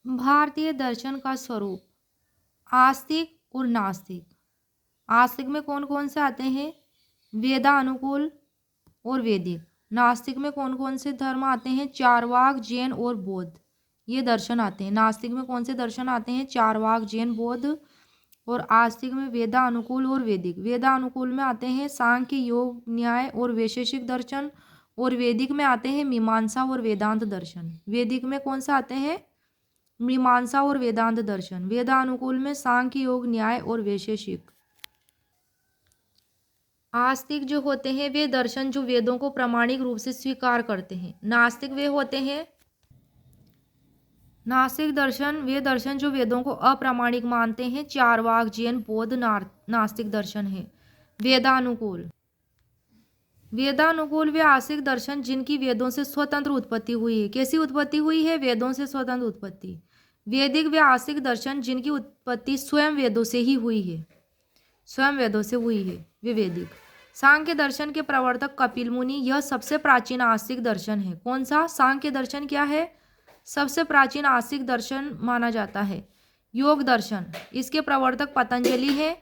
भारतीय दर्शन का स्वरूप आस्तिक और नास्तिक। आस्तिक में कौन कौन से आते हैं? वेदानुकूल और वैदिक। नास्तिक में कौन कौन से धर्म आते हैं? चारवाक, जैन और बौद्ध। ये दर्शन आते हैं। नास्तिक में कौन से दर्शन आते हैं? चारवाक, जैन, बौद्ध। और आस्तिक में वेदानुकूल और वैदिक। वेदानुकूल में आते हैं सांख्य, योग, न्याय और वैशेषिक दर्शन। और वैदिक में आते हैं मीमांसा और वेदांत दर्शन। वैदिक में कौन सा आते हैं? मीमांसा और वेदांत दर्शन। वेदानुकूल में सांख्य, योग, न्याय और वैशेषिक। आस्तिक जो होते हैं वे दर्शन जो वेदों को प्रामाणिक रूप से स्वीकार करते हैं। नास्तिक वे होते हैं नास्तिक दर्शन वे दर्शन जो वेदों को अप्रामाणिक मानते हैं। चारवाक, जैन, बौद्ध नास्तिक दर्शन है। वेदानुकूल वे आस्तिक दर्शन जिनकी वेदों से स्वतंत्र उत्पत्ति हुई है। कैसी उत्पत्ति हुई है? वेदों से स्वतंत्र उत्पत्ति। वैदिक वे आस्तिक दर्शन जिनकी उत्पत्ति स्वयं वेदों से ही हुई है। स्वयं वेदों से हुई है, वे वैदिक। सांख्य दर्शन के प्रवर्तक कपिल मुनि, यह सबसे प्राचीन आस्तिक दर्शन है। कौन सा? सांख्य दर्शन क्या है? सबसे प्राचीन आस्तिक दर्शन माना जाता है। योग दर्शन, इसके प्रवर्तक पतंजलि है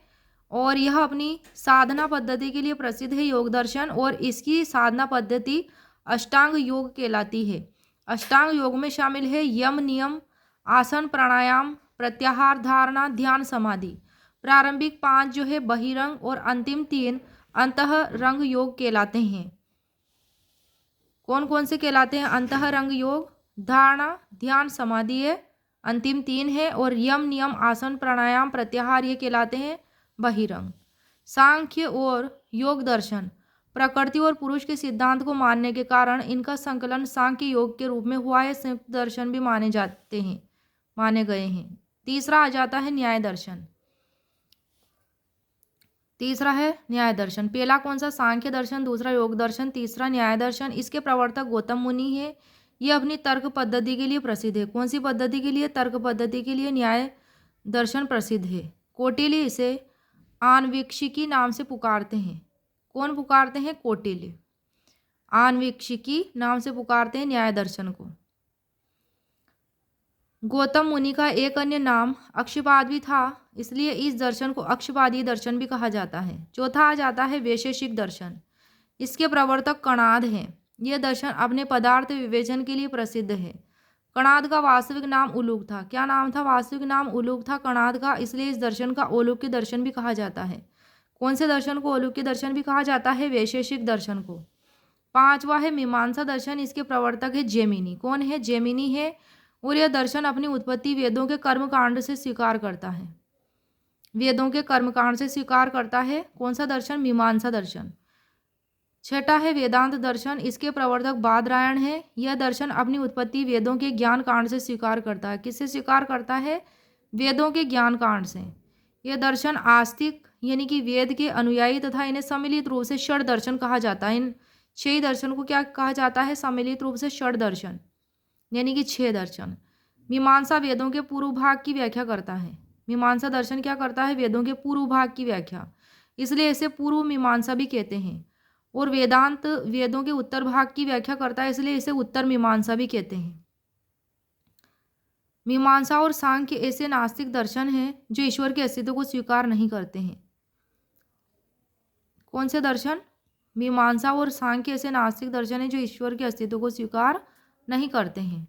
और यह अपनी साधना पद्धति के लिए प्रसिद्ध है। योग दर्शन और इसकी साधना पद्धति अष्टांग योग कहलाती है। अष्टांग योग में शामिल है यम, नियम, आसन, प्राणायाम, प्रत्याहार, धारणा, ध्यान, समाधि। प्रारंभिक 5 जो है बहिरंग और अंतिम 3 अंतःरंग योग कहलाते हैं। कौन कौन से कहलाते हैं? अंतःरंग योग, धारणा, ध्यान, समाधि है, अंतिम 3 है। और यम, नियम, आसन, प्राणायाम, प्रत्याहार ये कहलाते हैं बहिरंग। सांख्य और योग दर्शन प्रकृति और पुरुष के सिद्धांत को मानने के कारण इनका संकलन सांख्य योग के रूप में हुआ है। संयुक्त दर्शन भी माने गए हैं। तीसरा आ जाता है न्याय दर्शन। तीसरा है न्याय दर्शन। पहला कौन सा? सांख्य दर्शन, दूसरा योग दर्शन, तीसरा न्याय दर्शन। इसके प्रवर्तक गौतम मुनि है। ये अपनी तर्क पद्धति के लिए प्रसिद्ध है। कौन सी पद्धति के लिए? तर्क पद्धति के लिए न्याय दर्शन प्रसिद्ध है। कौटिल्य इसे आन्वीक्षिकी नाम से पुकारते हैं। कौन पुकारते हैं? कौटिल्य आन्वीक्षिकी नाम से पुकारते हैं न्याय दर्शन को। गौतम मुनि का एक अन्य नाम अक्षपाद भी था, इसलिए इस दर्शन को अक्षपादी दर्शन भी कहा जाता है। चौथा आ जाता है वैशेषिक दर्शन। इसके प्रवर्तक कणाद हैं। यह दर्शन अपने पदार्थ विवेचन के लिए प्रसिद्ध है। कणाद का वास्तविक नाम उलूक था। क्या नाम था? वास्तविक नाम उलूक था कणाद का, इसलिए इस दर्शन का औलूक्य दर्शन भी कहा जाता है। कौन से दर्शन को औलूक्य दर्शन भी कहा जाता है? वैशेषिक दर्शन को। पांचवा है मीमांसा दर्शन। इसके प्रवर्तक है जैमिनी। कौन है? जैमिनी है और यह दर्शन अपनी उत्पत्ति वेदों के कर्मकांड से स्वीकार करता है। वेदों के कर्मकांड से स्वीकार करता है। कौन सा दर्शन? मीमांसा दर्शन। छठा है वेदांत दर्शन। इसके प्रवर्तक बादरायण है। यह दर्शन अपनी उत्पत्ति वेदों के ज्ञान कांड से स्वीकार करता है। किससे स्वीकार करता है? वेदों के ज्ञान कांड से। यह दर्शन आस्तिक यानी कि वेद के अनुयायी तथा इन्हें सम्मिलित रूप से षड दर्शन कहा जाता है। इन 6 दर्शन को क्या कहा जाता है? सम्मिलित रूप से षड दर्शन यानी कि 6 दर्शन। मीमांसा वेदों के पूर्व भाग की व्याख्या करता है। मीमांसा दर्शन क्या करता है? वेदों के पूर्व भाग की व्याख्या, इसलिए इसे पूर्व मीमांसा भी कहते हैं। और वेदांत वेदों के उत्तर भाग की व्याख्या करता है, इसलिए इसे उत्तर मीमांसा भी कहते हैं। मीमांसा और सांख्य ऐसे नास्तिक दर्शन हैं जो ईश्वर के अस्तित्व को स्वीकार नहीं करते हैं। कौन से दर्शन? मीमांसा और सांख्य ऐसे नास्तिक दर्शन हैं जो ईश्वर के अस्तित्व को स्वीकार नहीं करते हैं।